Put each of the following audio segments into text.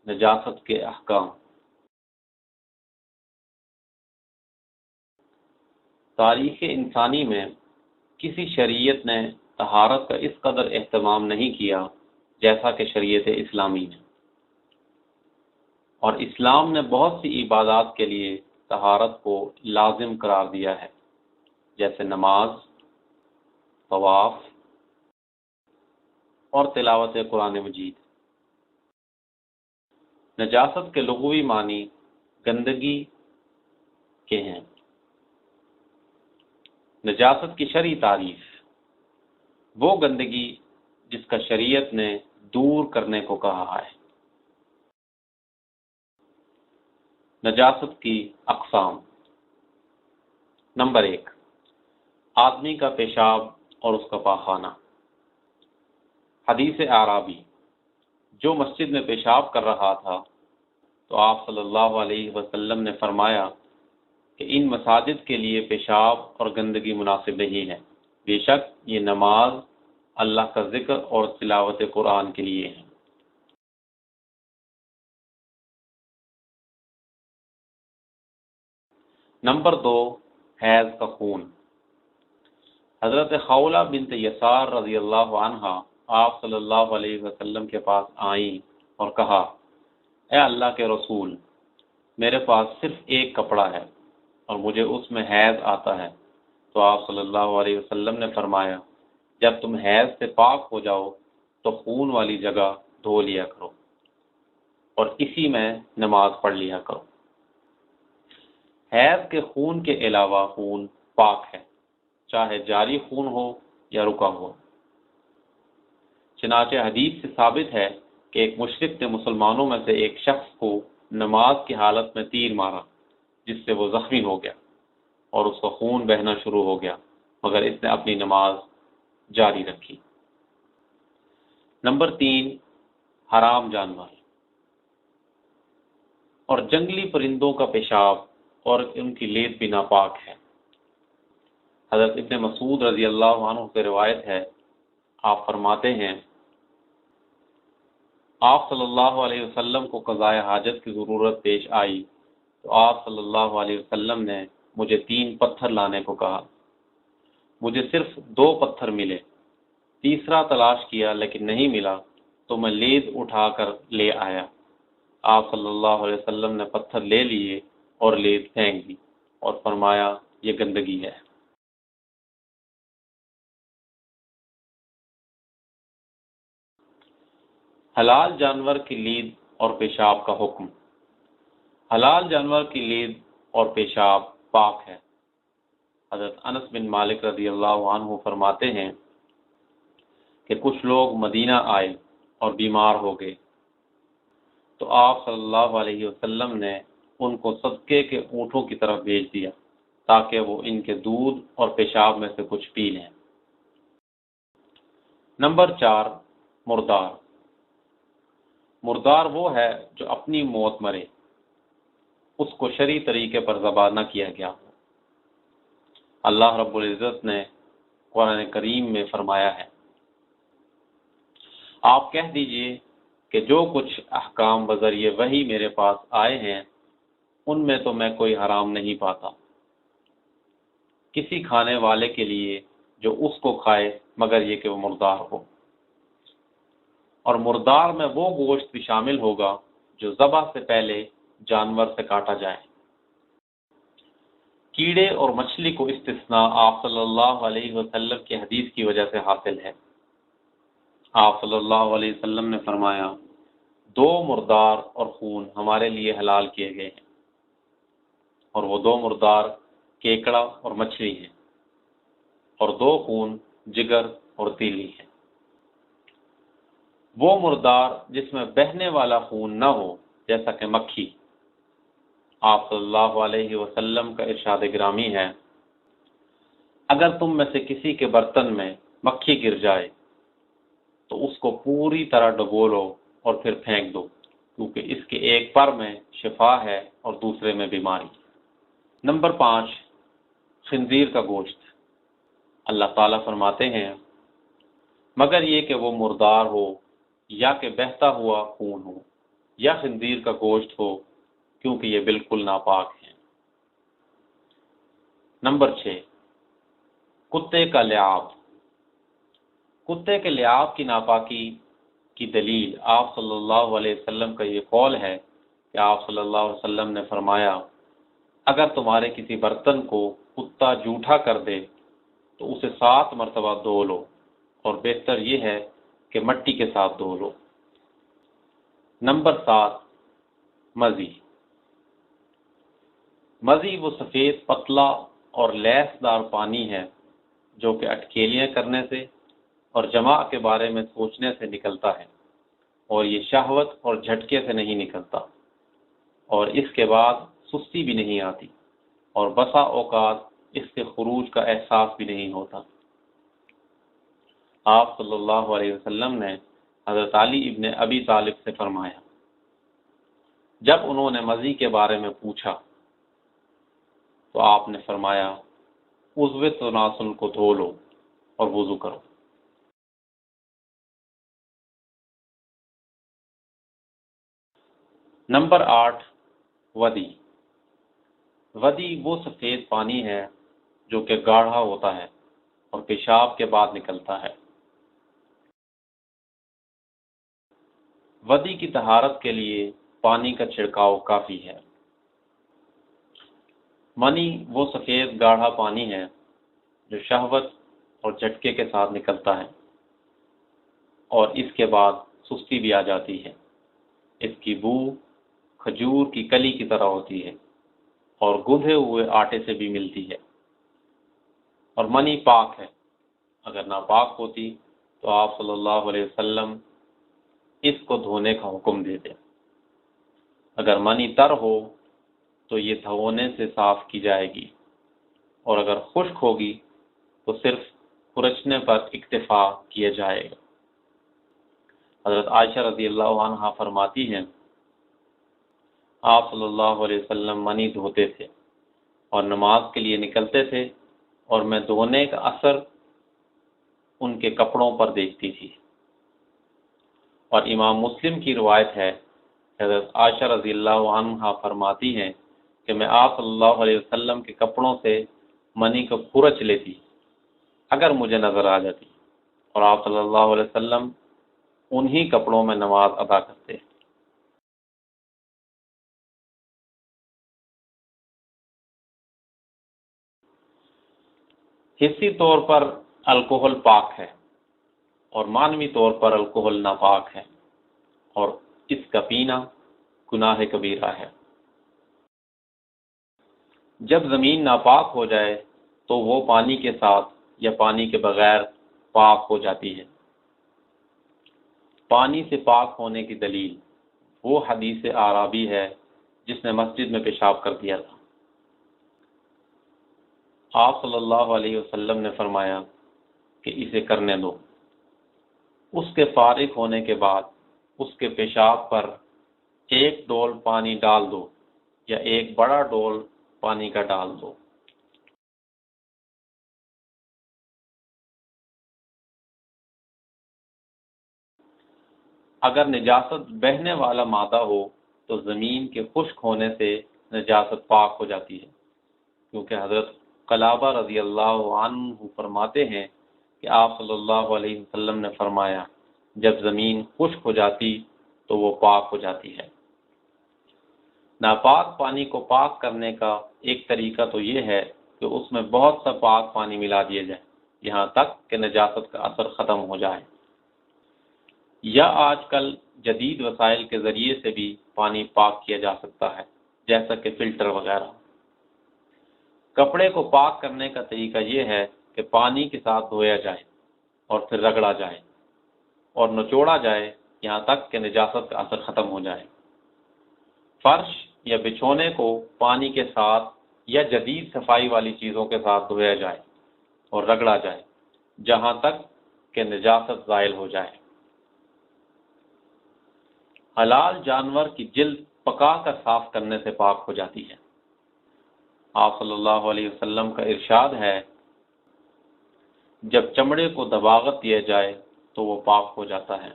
نجاست کے احکام۔ تاریخ انسانی میں کسی شریعت نے طہارت کا اس قدر اہتمام نہیں کیا جیسا کہ شریعت اسلامی نے، اور اسلام نے بہت سی عبادات کے لیے طہارت کو لازم قرار دیا ہے، جیسے نماز، طواف اور تلاوت قرآن مجید۔ نجاست کے لغوی معنی گندگی کے ہیں۔ نجاست کی شرعی تعریف: وہ گندگی جس کا شریعت نے دور کرنے کو کہا ہے۔ نجاست کی اقسام: نمبر 1، آدمی کا پیشاب اور اس کا پاخانہ۔ حدیث اعرابی: جو مسجد میں پیشاب کر رہا تھا تو آپ صلی اللہ علیہ وسلم نے فرمایا کہ ان مساجد کے لیے پیشاب اور گندگی مناسب نہیں ہے، بے شک یہ نماز، اللہ کا ذکر اور تلاوت قرآن کے لیے ہے۔ نمبر 2، حیض کا خون۔ حضرت خولہ بنت یسار رضی اللہ عنہا آپ صلی اللہ علیہ وسلم کے پاس آئیں اور کہا، اے اللہ کے رسول، میرے پاس صرف ایک کپڑا ہے اور مجھے اس میں حیض آتا ہے۔ تو آپ صلی اللہ علیہ وسلم نے فرمایا، جب تم حیض سے پاک ہو جاؤ تو خون والی جگہ دھو لیا کرو اور اسی میں نماز پڑھ لیا کرو۔ حیض کے خون کے علاوہ خون پاک ہے، چاہے جاری خون ہو یا رکا ہو۔ چنانچہ حدیث سے ثابت ہے کہ ایک مشرک نے مسلمانوں میں سے ایک شخص کو نماز کی حالت میں تیر مارا، جس سے وہ زخمی ہو گیا اور اس کا خون بہنا شروع ہو گیا، مگر اس نے اپنی نماز جاری رکھی۔ نمبر 3، حرام جانور اور جنگلی پرندوں کا پیشاب اور ان کی لید بھی ناپاک ہے۔ حضرت ابن مسعود رضی اللہ عنہ سے روایت ہے، آپ فرماتے ہیں، آپ صلی اللہ علیہ وسلم کو قضاء حاجت کی ضرورت پیش آئی تو آپ صلی اللہ علیہ وسلم نے مجھے 3 پتھر لانے کو کہا۔ مجھے صرف 2 پتھر ملے، تیسرا تلاش کیا لیکن نہیں ملا تو میں لید اٹھا کر لے آیا۔ آپ صلی اللہ علیہ وسلم نے پتھر لے لیے اور لید پھینک دی اور فرمایا، یہ گندگی ہے۔ حلال جانور کی لید اور پیشاب کا حکم۔ حلال جانور کی لید اور پیشاب پاک ہے۔ حضرت انس بن مالک رضی اللہ عنہ فرماتے ہیں کہ کچھ لوگ مدینہ آئے اور بیمار ہو گئے تو آپ صلی اللہ علیہ وسلم نے ان کو صدقے کے اونٹوں کی طرف بھیج دیا تاکہ وہ ان کے دودھ اور پیشاب میں سے کچھ پی لیں۔ نمبر 4، مردار۔ مردار وہ ہے جو اپنی موت مرے، اس کو شرعی طریقے پر ذبح نہ کیا گیا ہو۔ اللہ رب العزت نے قرآن کریم میں فرمایا ہے، آپ کہہ دیجئے کہ جو کچھ احکام بذریعہ وحی میرے پاس آئے ہیں ان میں تو میں کوئی حرام نہیں پاتا کسی کھانے والے کے لیے جو اس کو کھائے مگر یہ کہ وہ مردار ہو، اور مردار میں وہ گوشت بھی شامل ہوگا جو ذبح سے پہلے جانور سے کاٹا جائے۔ کیڑے اور مچھلی کو استثناء آپ صلی اللہ علیہ وسلم کی حدیث کی وجہ سے حاصل ہے۔ آپ صلی اللہ علیہ وسلم نے فرمایا، 2 مردار اور خون ہمارے لیے حلال کیے گئے ہیں، اور وہ 2 مردار کیکڑا اور مچھلی ہیں، اور 2 خون جگر اور تیلی ہیں۔ وہ مردار جس میں بہنے والا خون نہ ہو جیسا کہ مکھی۔ آپ صلی اللہ علیہ وسلم کا ارشاد گرامی ہے، اگر تم میں سے کسی کے برتن میں مکھی گر جائے تو اس کو پوری طرح ڈبو لو اور پھر پھینک دو، کیونکہ اس کے ایک پر میں شفا ہے اور دوسرے میں بیماری۔ نمبر 5، خنزیر کا گوشت۔ اللہ تعالیٰ فرماتے ہیں، مگر یہ کہ وہ مردار ہو یا کہ بہتا ہوا خون ہو یا خنزیر کا گوشت ہو، کیونکہ یہ بالکل ناپاک ہیں۔ نمبر 6، کتے کا لعاب۔ کتے کے لعاب کی ناپاکی کی دلیل آپ صلی اللہ علیہ وسلم کا یہ قول ہے کہ آپ صلی اللہ علیہ وسلم نے فرمایا، اگر تمہارے کسی برتن کو کتا جھوٹا کر دے تو اسے 7 مرتبہ دھو لو، اور بہتر یہ ہے کہ مٹی کے ساتھ دھو لو۔ نمبر 7، مزی۔ مزی وہ سفید پتلا اور لیس دار پانی ہے جو کہ اٹکیلیاں کرنے سے اور جماع کے بارے میں سوچنے سے نکلتا ہے، اور یہ شہوت اور جھٹکے سے نہیں نکلتا، اور اس کے بعد سستی بھی نہیں آتی، اور بسا اوقات اس کے خروج کا احساس بھی نہیں ہوتا۔ آپ صلی اللہ علیہ وسلم نے حضرت علی ابن ابی طالب سے فرمایا، جب انہوں نے مزی کے بارے میں پوچھا تو آپ نے فرمایا، عضو تناسل کو دھو لو اور وضو کرو۔ نمبر 8، ودی۔ ودی وہ سفید پانی ہے جو کہ گاڑھا ہوتا ہے اور پیشاب کے بعد نکلتا ہے۔ ودی کی طہارت کے لیے پانی کا چھڑکاؤ کافی ہے۔ منی وہ سفید گاڑھا پانی ہے جو شہوت اور جھٹکے کے ساتھ نکلتا ہے، اور اس کے بعد سستی بھی آ جاتی ہے۔ اس کی بو کھجور کی کلی کی طرح ہوتی ہے اور گندھے ہوئے آٹے سے بھی ملتی ہے، اور منی پاک ہے۔ اگر ناپاک ہوتی تو آپ صلی اللہ علیہ وسلم اس کو دھونے کا حکم دیتے۔ اگر منی تر ہو تو یہ دھونے سے صاف کی جائے گی، اور اگر خشک ہوگی تو صرف کھرچنے پر اکتفا کیا جائے گا۔ حضرت عائشہ رضی اللہ عنہا فرماتی ہیں، آپ صلی اللہ علیہ وسلم منی دھوتے تھے اور نماز کے لیے نکلتے تھے، اور میں دھونے کا اثر ان کے کپڑوں پر دیکھتی تھی۔ اور امام مسلم کی روایت ہے، حضرت عائشہ رضی اللہ عنہا فرماتی ہیں کہ میں آپ صلی اللہ علیہ وسلم کے کپڑوں سے منی کو کھرچ لیتی اگر مجھے نظر آ جاتی، اور آپ صلی اللہ علیہ وسلم انہی کپڑوں میں نماز ادا کرتے۔ حصی طور پر الکوہل پاک ہے، اور معنوی طور پر الکوہل ناپاک ہے، اور اس کا پینا گناہ کبیرہ ہے۔ جب زمین ناپاک ہو جائے تو وہ پانی کے ساتھ یا پانی کے بغیر پاک ہو جاتی ہے۔ پانی سے پاک ہونے کی دلیل وہ حدیث اعرابی ہے جس نے مسجد میں پیشاب کر دیا تھا۔ آپ صلی اللہ علیہ وسلم نے فرمایا کہ اسے کرنے دو۔ اس کے فارغ ہونے کے بعد اس کے پیشاب پر 1 ڈول پانی ڈال دو، یا 1 بڑا ڈول پانی کا ڈال دو۔ اگر نجاست بہنے والا مادہ ہو تو زمین کے خشک ہونے سے نجاست پاک ہو جاتی ہے، کیونکہ حضرت قلابہ رضی اللہ عنہ فرماتے ہیں کہ آپ صلی اللہ علیہ وسلم نے فرمایا، جب زمین خشک ہو جاتی تو وہ پاک ہو جاتی ہے۔ ناپاک پانی کو پاک کرنے کا ایک طریقہ تو یہ ہے کہ اس میں بہت سا پاک پانی ملا دیا جائے، یہاں تک کہ نجاست کا اثر ختم ہو جائے، یا آج کل جدید وسائل کے ذریعے سے بھی پانی پاک کیا جا سکتا ہے، جیسا کہ فلٹر وغیرہ۔ کپڑے کو پاک کرنے کا طریقہ یہ ہے کہ پانی کے ساتھ دھویا جائے اور پھر رگڑا جائے اور نچوڑا جائے یہاں تک کہ نجاست کا اثر ختم ہو جائے۔ فرش یا بچھونے کو پانی کے ساتھ یا جدید صفائی والی چیزوں کے ساتھ دھویا جائے اور رگڑا جائے جہاں تک کہ نجاست زائل ہو جائے۔ حلال جانور کی جلد پکا کر صاف کرنے سے پاک ہو جاتی ہے۔ آپ صلی اللہ علیہ وسلم کا ارشاد ہے، جب چمڑے کو دباغت دیا جائے تو وہ پاک ہو جاتا ہے۔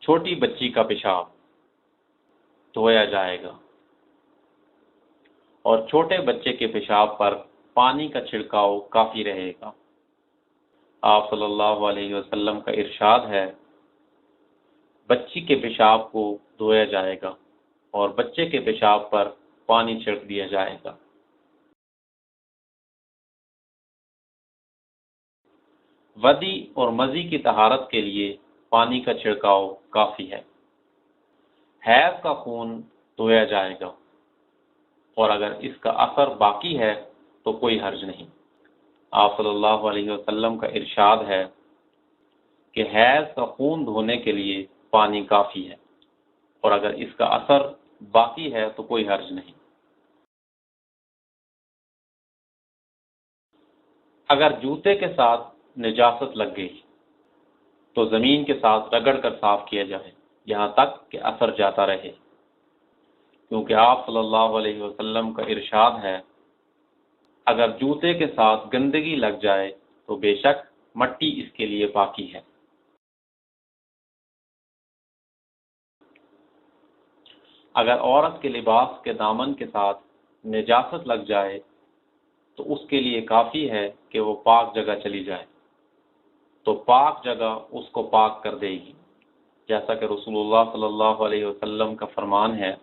چھوٹی بچی کا پیشاب دھویا جائے گا، اور چھوٹے بچے کے پیشاب پر پانی کا چھڑکاؤ کافی رہے گا۔ آپ صلی اللہ علیہ وسلم کا ارشاد ہے، بچی کے پیشاب کو دھویا جائے گا اور بچے کے پیشاب پر پانی چھڑک دیا جائے گا۔ ودی اور مزی کی طہارت کے لیے پانی کا چھڑکاؤ کافی ہے۔ حیض کا خون دھویا جائے گا، اور اگر اس کا اثر باقی ہے تو کوئی حرج نہیں۔ آپ صلی اللہ علیہ وسلم کا ارشاد ہے کہ حیض کا خون دھونے کے لیے پانی کافی ہے، اور اگر اس کا اثر باقی ہے تو کوئی حرج نہیں۔ اگر جوتے کے ساتھ نجاست لگ گئی تو زمین کے ساتھ رگڑ کر صاف کیا جائے یہاں تک کہ اثر جاتا رہے، کیونکہ آپ صلی اللہ علیہ وسلم کا ارشاد ہے، اگر جوتے کے ساتھ گندگی لگ جائے تو بے شک مٹی اس کے لیے پاکی ہے۔ اگر عورت کے لباس کے دامن کے ساتھ نجاست لگ جائے تو اس کے لیے کافی ہے کہ وہ پاک جگہ چلی جائے، تو پاک جگہ اس کو پاک کر دے گی، جیسا کہ رسول اللہ صلی اللہ علیہ وسلم کا فرمان ہے،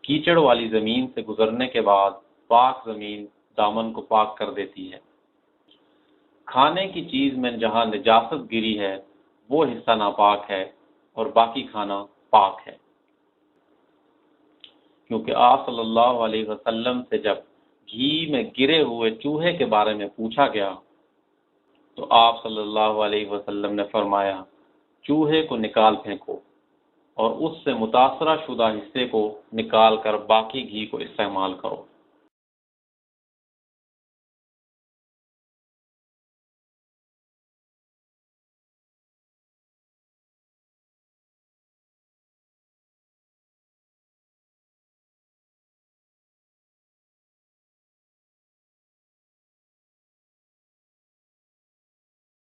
کیچڑ والی زمین سے گزرنے کے بعد پاک زمین دامن کو پاک کر دیتی ہے۔ کھانے کی چیز میں جہاں نجاست گری ہے وہ حصہ ناپاک ہے اور باقی کھانا پاک ہے، کیونکہ آپ صلی اللہ علیہ وسلم سے جب گھی میں گرے ہوئے چوہے کے بارے میں پوچھا گیا تو آپ صلی اللہ علیہ وسلم نے فرمایا، چوہے کو نکال پھینکو اور اس سے متاثرہ شدہ حصے کو نکال کر باقی گھی کو استعمال کرو۔